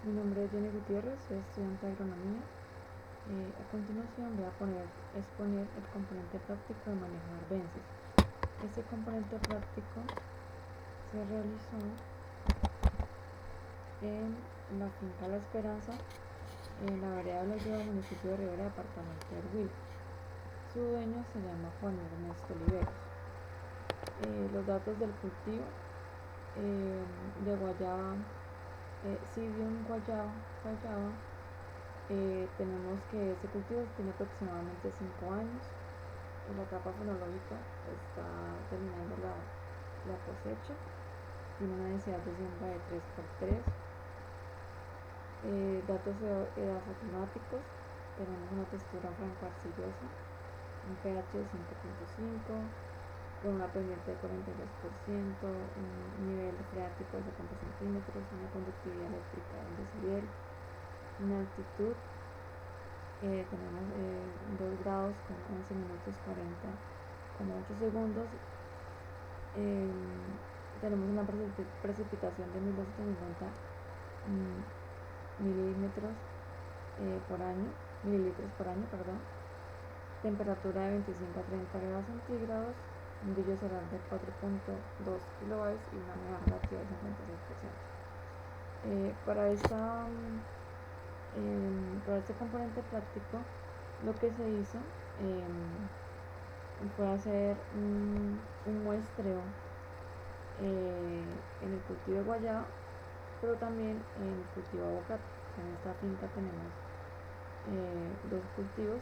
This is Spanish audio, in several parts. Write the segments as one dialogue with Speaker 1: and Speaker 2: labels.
Speaker 1: Mi nombre es Jenny Gutiérrez, soy estudiante de agronomía. A continuación voy a exponer el componente práctico de manejo de arbences. Este componente práctico se realizó en la finca La Esperanza, en la vereda de La Ayuda, municipio de Rivera, departamento de Huila. Su dueño se llama Juan Ernesto Oliveros. Los datos del cultivo de guayaba, Psidium guayaba. Tenemos que este cultivo tiene aproximadamente 5 años. En la etapa fenológica está terminando la cosecha. Tiene una densidad de siembra de 3x3. Datos edafoclimáticos: tenemos una textura franco-arcillosa, un pH de 5.5, con una pendiente de 42%, un nivel freático de 70 centímetros, una conductividad eléctrica de 1 decibel, una altitud tenemos 2 grados con 11 minutos 40,8 segundos. Tenemos una precipitación de 1250 mililitros por año, temperatura de 25 a 30 grados centígrados, un brillo solar de 4.2 kilobytes y una humedad relativa de 56%. Para este componente práctico, lo que se hizo fue hacer un muestreo en el cultivo de guayaba, pero también en el cultivo de aguacate. En esta finca tenemos 2 cultivos.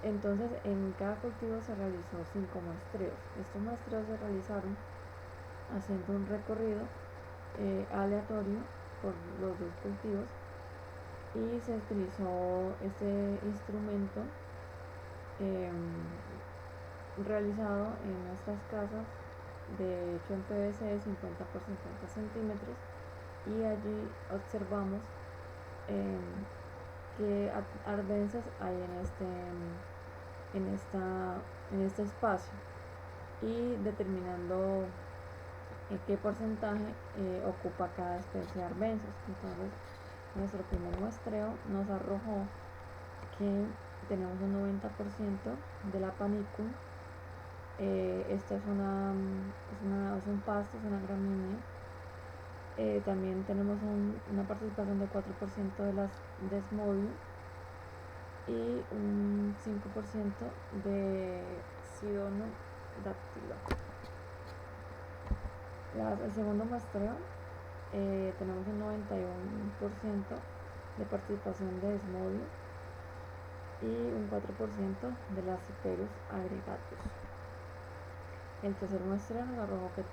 Speaker 1: Entonces, en cada cultivo se realizó 5 muestreos. Estos muestreos se realizaron haciendo un recorrido aleatorio por los 2 cultivos, y se utilizó este instrumento realizado en nuestras casas, de hecho en PVC de 50 por 50 centímetros, y allí observamos qué arbences hay en este espacio, y determinando qué porcentaje ocupa cada especie de arbences. Entonces, nuestro primer muestreo nos arrojó que tenemos un 90% de la panicum. Esta es un pasto, es una gramínea. También tenemos una participación de 4% de las desmodium y un 5% de Pseudomonas dactyla. El segundo muestreo tenemos un 91% de participación de desmodium y un 4% de las Cyperus agregatus. El tercer muestreo nos arrojó que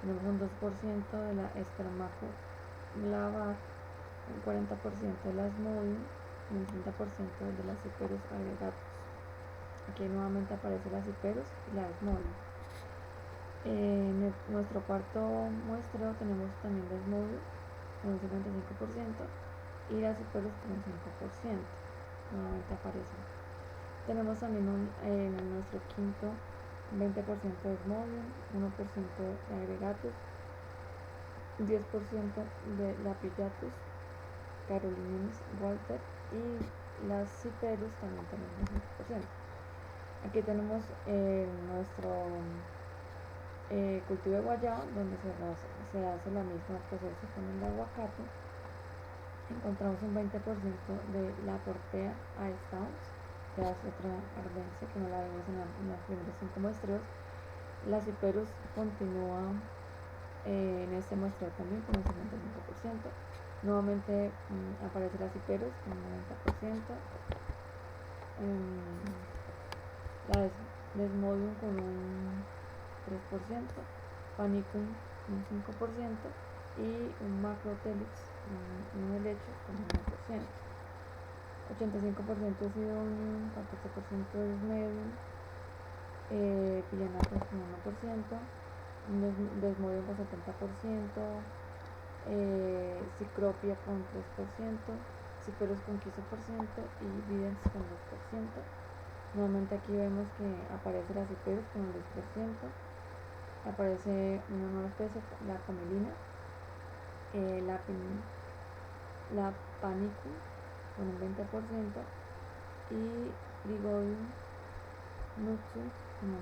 Speaker 1: tenemos un 2% de la Spermaco glavar, un 40% de las Modium y un 30% de las Cyperus agregatus. Aquí nuevamente aparece la Cyperus y la Desmodium. En nuestro cuarto muestreo tenemos también Desmodium con un 55% y las Cyperus con un 5%. Nuevamente aparecen. Tenemos también en nuestro quinto 20% de Desmodium, 1% de agregatus, 10% de Lapillatus, Caroliniensis Walter, y las Cyperus también tenemos un 5%. Aquí tenemos nuestro cultivo de guayaba, donde se hace la misma proceso con el aguacate. Encontramos un 20% de la Portea aestans, que es otra arbense que no la vimos en los primeros 5 muestreos. La Cyperus continúa en este muestreo también con un 55%. Nuevamente aparece la Cyperus con un 90%, la Desmodium con un 3%, Panicum un 5% y un Macrotelix, un helecho con un 1%. 85% Pseudonium, 14% Desmedium, Pillanatas con 1%, Desmodium con 70%, Cicropia con 3%, Cyperus con 15% y Videns con 2%. Nuevamente aquí vemos que aparece la Cyperus con el 2%, aparece una nueva especie, la Comelina, la Panicum con un 20% y Rigodium Nuxum con un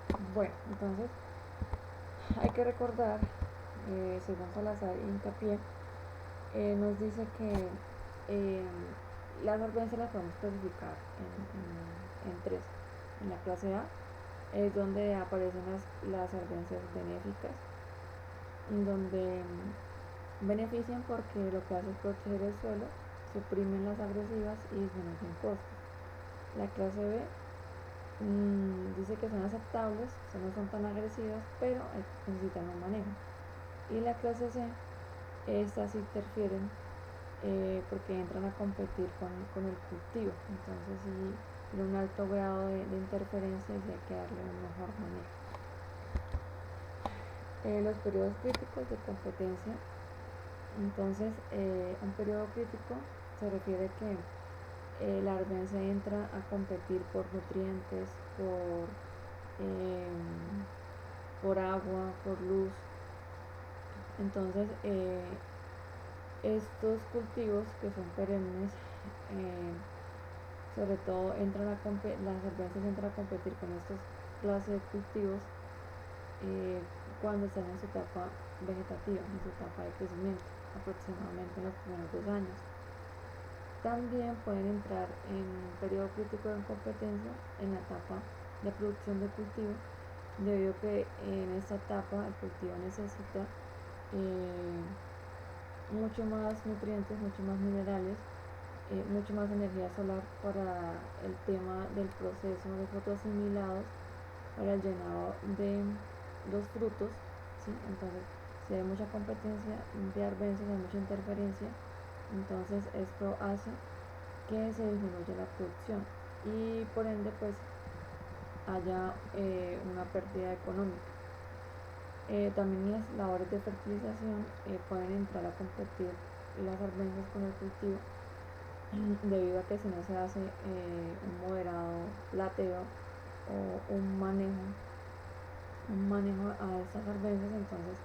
Speaker 1: 10%. Bueno, entonces hay que recordar, según Salazar y Hincapié, nos dice que las arbences las podemos clasificar en tres. En la clase A es donde aparecen las arbences benéficas, donde benefician porque lo que hace es proteger el suelo, suprimen las agresivas y disminuyen costos. La clase B dice que son aceptables, no son tan agresivas, pero necesitan un manejo. Y la clase C, estas interfieren porque entran a competir con el cultivo, entonces sí tiene un alto grado de interferencia y sí hay que darle un mejor manejo. Los periodos críticos de competencia. Entonces, un periodo crítico se refiere que la arbenza entra a competir por nutrientes, por agua, por luz. Entonces, estos cultivos que son perennes, sobre todo las arbences entran a competir con estas clases de cultivos cuando están en su etapa vegetativa, en su etapa de crecimiento, aproximadamente en los primeros 2 años. También pueden entrar en un periodo crítico de competencia en la etapa de producción de cultivo, debido a que en esta etapa el cultivo necesita mucho más nutrientes, mucho más minerales, mucho más energía solar para el tema del proceso de fotoasimilados, para el llenado de los frutos, ¿sí? Entonces, si hay mucha competencia de arbences, hay mucha interferencia, entonces esto hace que se disminuya la producción y por ende pues haya una pérdida económica. También las labores de fertilización pueden entrar a competir las arbences con el cultivo debido a que si no se hace un moderado plateo o un manejo a estas arbences, entonces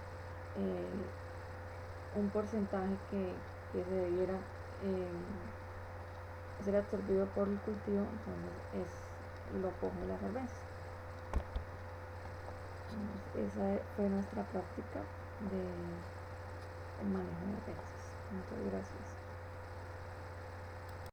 Speaker 1: un porcentaje que se debiera ser absorbido por el cultivo, entonces lo coge las arbences. Esa fue nuestra práctica de manejo de arbences. Muchas gracias.